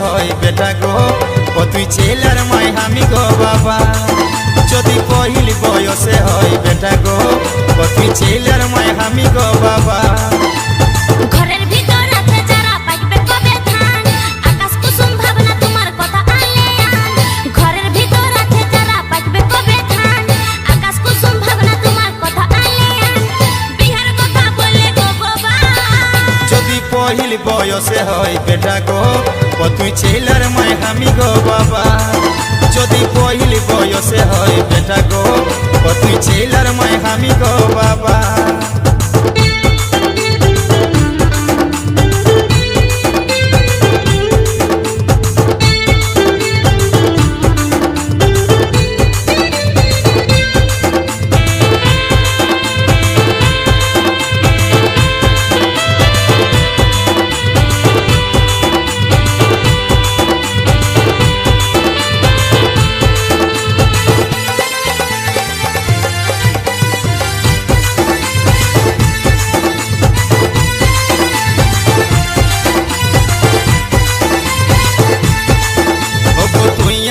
হয় বেটা গো ও তুই ছেলের মাই আমি গো বাবা যদি পহিল বয়সে হয় বেটা গো ও তুই ছেলের মাই আমি গো বাবা ঘরের ভিতর আছে যারা পাইবে কবে ধান আকাশ কুসুম ভাবনা তোমার কথা আনলে আন ঘরের ভিতর আছে যারা পাইবে কবে ধান আকাশ কুসুম ভাবনা তোমার কথা আনলে আন বিহার কথা বলে গো বাবা যদি পহিল বয়সে হয় বেটা গো ও তুই ছেলের মাই আমি গো বাবা যদি পহিল বয়সে হয় বেটা গো ও তুই ছেলের মাই আমি গো বাবা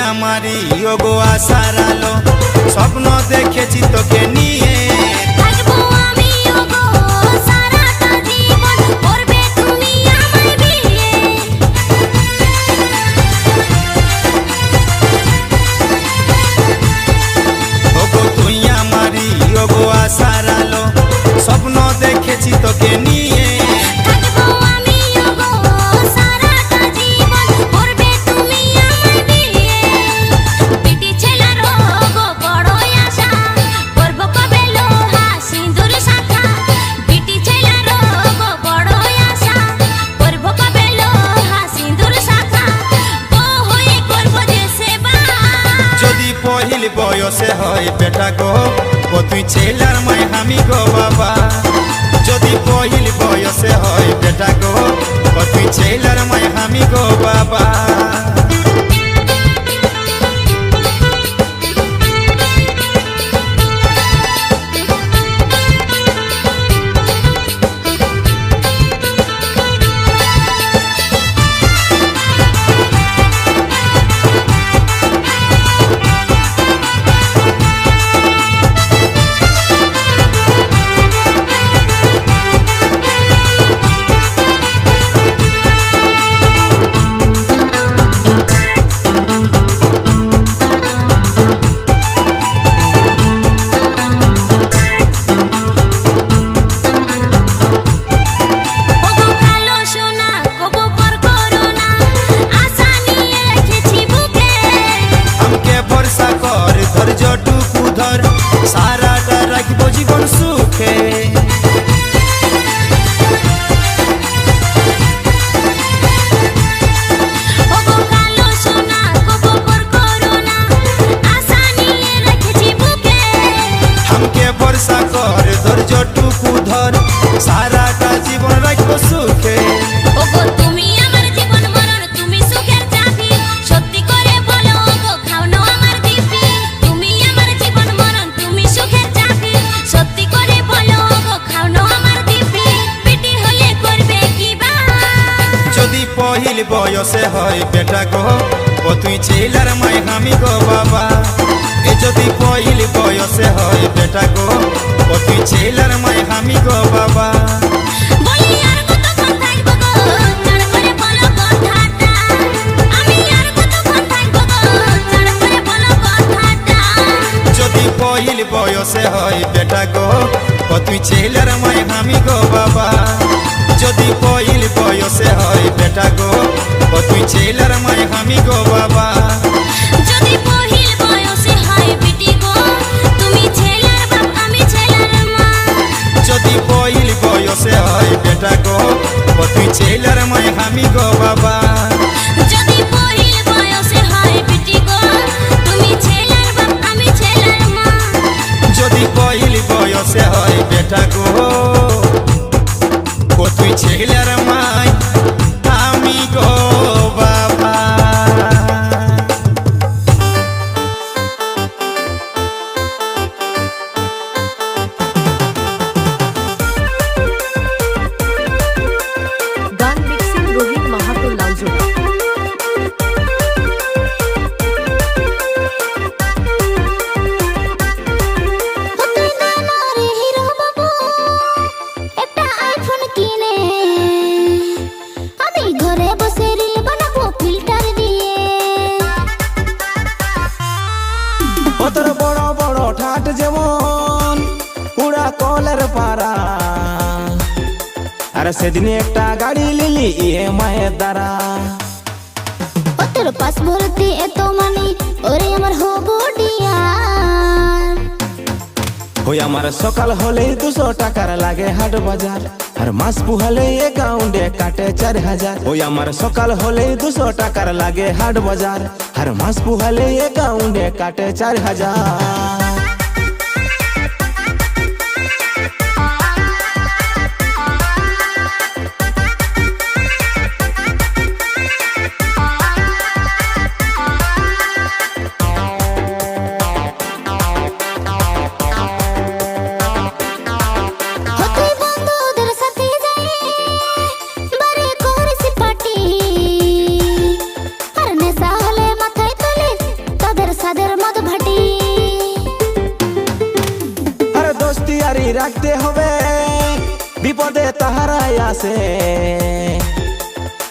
আমারি ওগো আশার আলো স্বপ্ন দেখেছি তোকে নিয়ে থাকবো আমি ওগো সারাটা জীবন করবে তুমি আমায় বিয়ে ওগো তুই আমারি ওগো আশার আলো স্বপ্ন দেখেছি তোকে নিয়ে থাকবো আমি ওগো সারাটা জীবন করবে তুমি আমায় বিয়ে বিটি ছেলের ওগো বড় আশা করব কবে লোহা সিঁদুর শাখা বিটি ছেলের ওগো বড় আশা করব কবে লোহা সিঁদুর শাখা বউ হয়ে করব যে সেবা যদি পহিল বয়সে হয় বেটা গো ও তুই ছেলের মাই আমি গো বাবা যদি পহিল বয়সে হয় বেটা গো ও তুই ছেলের মাই আমি গো বাবা ওগো কালো সোনা কবু পর করো না আশা নিয়ে রেখেছি বুকে আমাকে ভরসা কর ধৈর্যটুকু ধর সারাটা রাখবো জীবন সুখে ওগো কালো সোনা কবু পর করো না আশা নিয়ে রেখেছি বুকে আমাকে ভরসা কর ধৈর্যটুকু ধর সারাটা জীবন রাখবো সুখে ওগো তুমি আমার জীবন মরণ তুমি সুখের চাবি সত্যি করে বলো ওগো খাও না আমার দিব্যি তুমি আমার জীবন মরণ তুমি সুখের চাবি সত্যি করে বলো ওগো খাও না আমার দিব্যি বিটি হলে করবে কি বা যদি পহিল বয়সে হয় বেটা গো ও তুই ছেলের মাই আমি গো বাবা এ যদি পহিল বয়সে হয় বেটা গো ও তুই ছেলের মাই আমি গো বাবা বলি আর কতক্ষণ থাকবো গো চড় করে বলো কথাটা আমি আর কতক্ষণ থাকবো গো চড় করে বলো কথাটা যদি পহিল বয়সে হয় বেটা গো ও তুই ছেলের মাই আমি গো বাবা যদি পহিল বয়সে হয় বেটা গো ও তুই ছেলের মাই আমি গো বাবা যদি পহিল বয়সে হয় বিটি গো তুমি ছেলের বাপ আমি ছেলের মা যদি পহিল বয়সে হয় বেটা গো ও তুই ছেলের মাই আমি গো বাবা যদি পহিল বয়সে হয় বিটি গো তুমি ছেলের বাপ আমি ছেলের মা যদি পহিল বয়সে হয় বেটা গো ও তুই ছেলের মাই আমি গো বাবা। আরে সেদিন একটা গাড়ি লিলি EMI এর দ্বারা। ও তোর পাস ভর্তি এত মানি ওরে আমার হবু ডিয়ার। ওই আমার সকাল হলেই 200 টাকার লাগে হাট বাজার, আর মাস পুহালে অ্যাকাউন্টে কাটে 4000। ওই আমার সকাল হলেই 200 টাকার লাগে হাট বাজার, আর মাস পুহালে অ্যাকাউন্টে কাটে 4000। রাখতে হবে বিপদে তাহারাই আসে,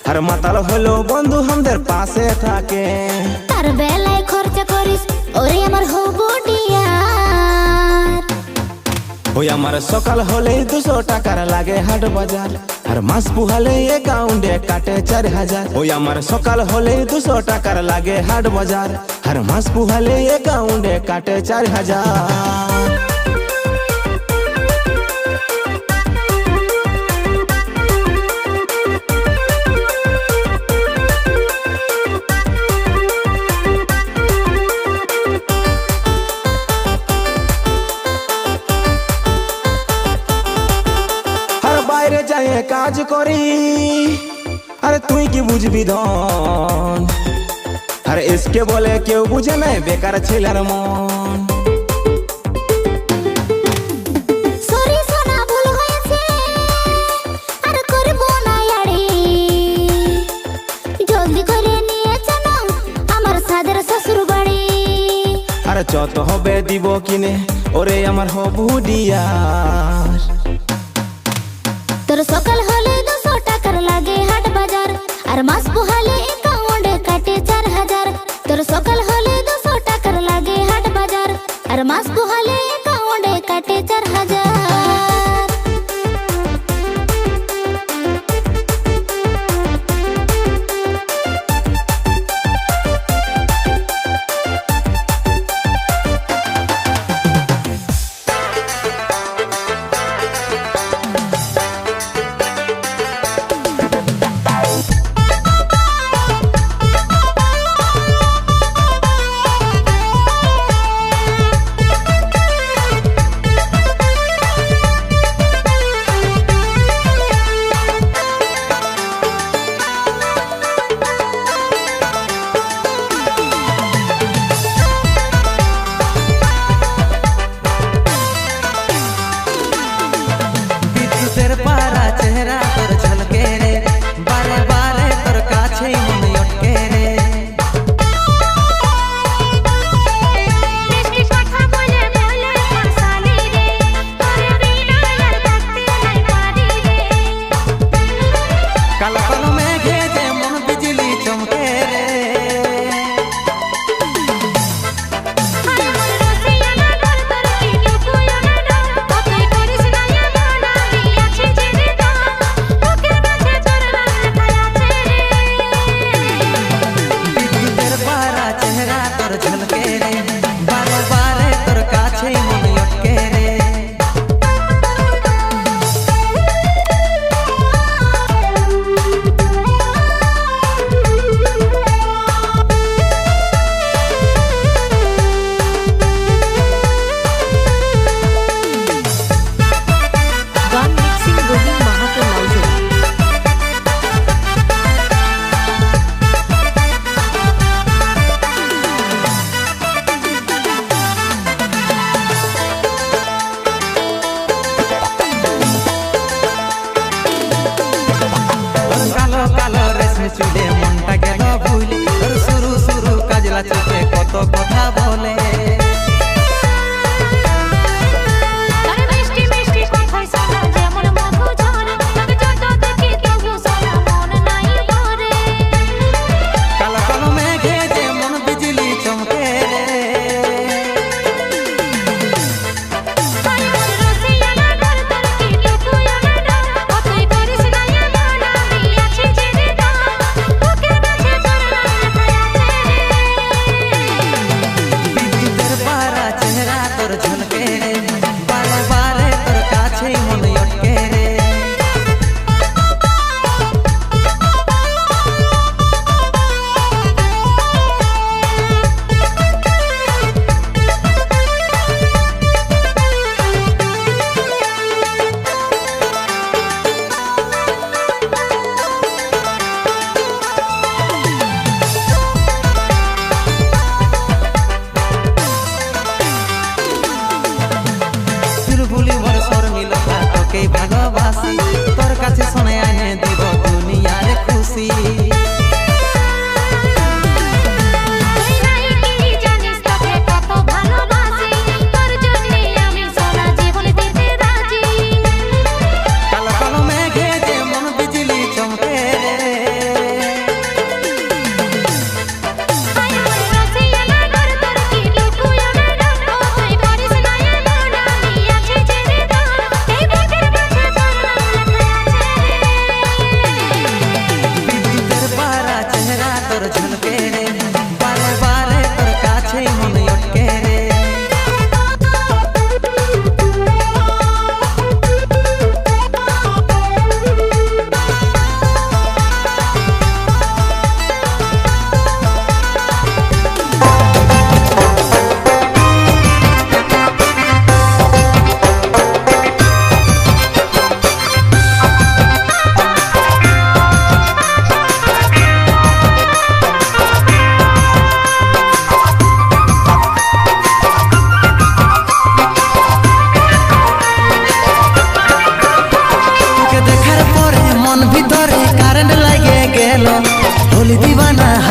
আর মাতাল হলো বন্ধু আমাদের পাশে থাকে। তার বেলায় খরচা করিস ওরে আমার হবু ডিয়ার। ওই আমার সকাল হলেই 200 টাকার লাগে হাট বাজার, আর মাস পুহালে অ্যাকাউন্টে কাটে 4000। ওই আমার সকাল হলেই 200 টাকার লাগে হাট বাজার, আর মাস পুহালে অ্যাকাউন্টে কাটে 4000। বাইরে যাই কাজ করি, আরে তুই কি বুঝবি ধন, আর এসকে বলে কেউ বুঝে নাই বেকার ছেলের মন। সরি সোনা ভুল হয়েছে আর করব না আড়ি, জলদি করে নিয়ে চলো আমার সাদের শ্বশুর বাড়ি। আরে যত হবে দিব কিনে ওরে আমার হবু ডিয়ার। তোর সকাল হলে 200 টাকার লাগে হাট বাজার, আর মাস পোহালে অ্যাকাউন্টে কাটে 4000। তোর সকাল হলে 200 টাকার লাগে হাট বাজার, আর মাস পোহালে অ্যাকাউন্টে কাটে 4000।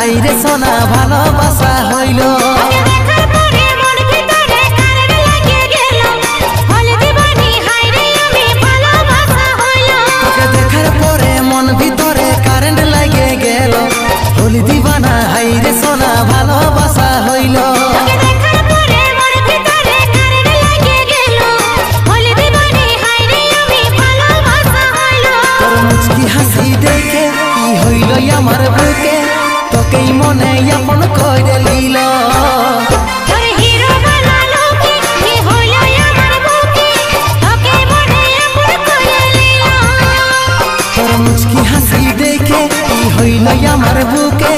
হাইরে সোনা ভালোবাসা হইল। তোকে দেখার পরে মন ভিতরে কারেন্ট লাগে গেল, হলি দিবানা হাইরে সোনা ভালোবাসা হইল। তোর মুচকি হাসি দেখে কি হইল আমার বুকে, তোকেই মনে আপন করে লিল। তোর মুচকি হাসি দেখে কি হইল আমার বুকে,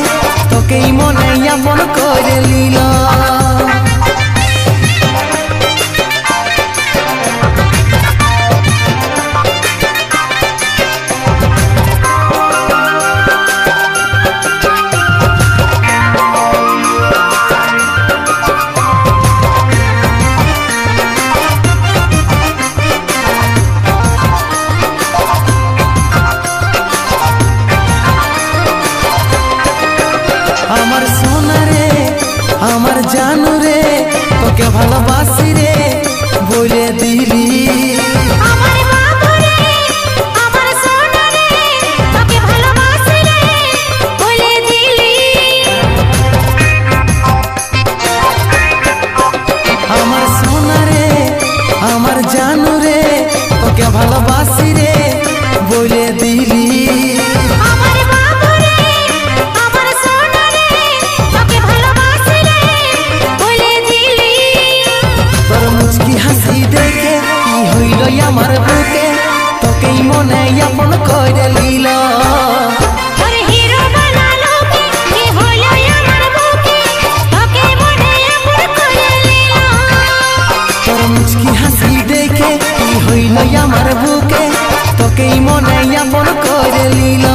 তোকেই মনে আপন করে লিল। আমার সোনা রে আমার জানু রে, তোকে ভালোবাসি রে বলে দিলি। আমার সোনা রে আমার জানু রে, তোকে ভালোবাসি রে বলে দিলি। হাসি দেখে কি হইল আমার বুকে, তোকেই মনে আপন করে লিল। তোর মুচকি হাসি দেখে কি হইল আমার বুকে, তোকেই মনে আপন করে লিল।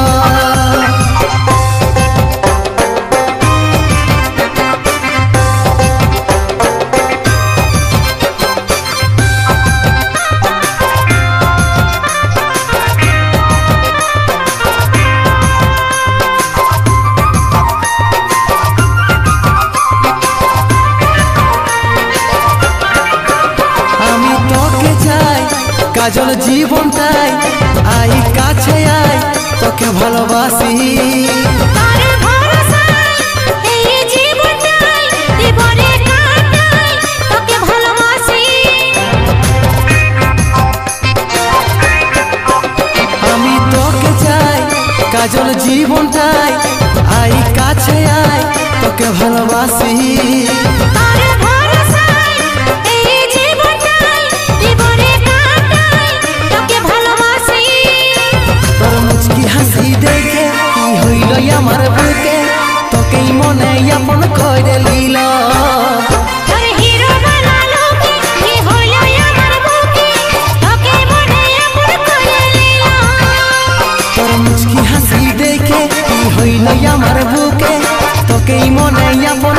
কাজল জীবনটাই আই কাছে আয়, তোকে ভালোবাসি। আমি তোকে চাই কাজল জীবনটাই আই কাছে আয়, তোকে ভালোবাসি। হাসি দেখে কি হইল আমার বুকে, তোকেই মনে আপন করে লিল। তোর মুচকি হাসি দেখে কি হইল আমার বুকে, তোকেই মনে আপন